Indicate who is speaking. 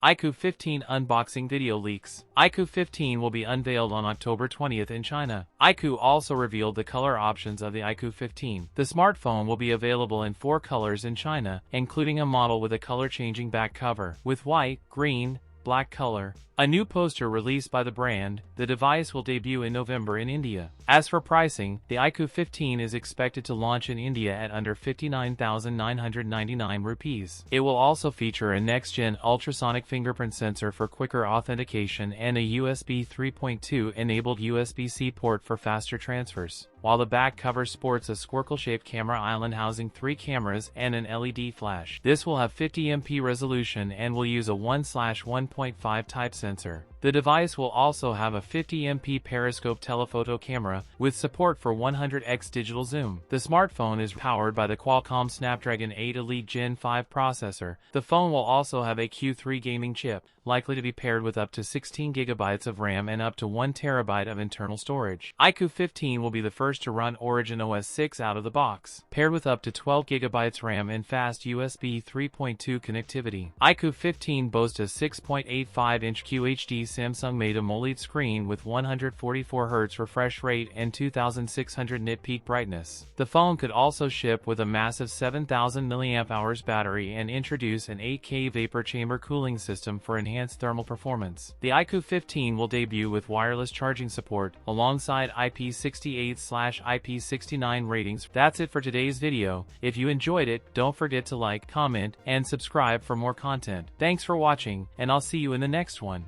Speaker 1: iQOO 15 unboxing video leaks. iQOO 15 will be unveiled on October 20th in China. iQOO also revealed the color options of the iQOO 15. The smartphone will be available in 4 colors in China, including a model with a color-changing back cover, with white, green, black color. A new poster released by the brand, the device will debut in November in India. As for pricing, the iQOO 15 is expected to launch in India at under 59,999 rupees. It will also feature a next-gen ultrasonic fingerprint sensor for quicker authentication and a USB 3.2 enabled USB-C port for faster transfers, while the back cover sports a squircle-shaped camera island housing 3 cameras and an LED flash. This will have 50MP resolution and will use a 1/1.5 type sensor. The device will also have a 50MP periscope telephoto camera with support for 100x digital zoom. The smartphone is powered by the Qualcomm Snapdragon 8 Elite Gen 5 processor. The phone will also have a Q3 gaming chip, likely to be paired with up to 16GB of RAM and up to 1TB of internal storage. iQOO 15 will be the first to run Origin OS 6 out of the box, paired with up to 12GB RAM and fast USB 3.2 connectivity. iQOO 15 boasts a 6.85-inch QHD Samsung-made AMOLED screen with 144Hz refresh rate and 2600 nit peak brightness. The phone could also ship with a massive 7000 mAh battery and introduce an 8K vapor chamber cooling system for enhanced thermal performance. The iQOO 15 will debut with wireless charging support, alongside IP68/IP69 ratings. That's it for today's video. If you enjoyed it, don't forget to like, comment, and subscribe for more content. Thanks for watching, and I'll see you in the next one.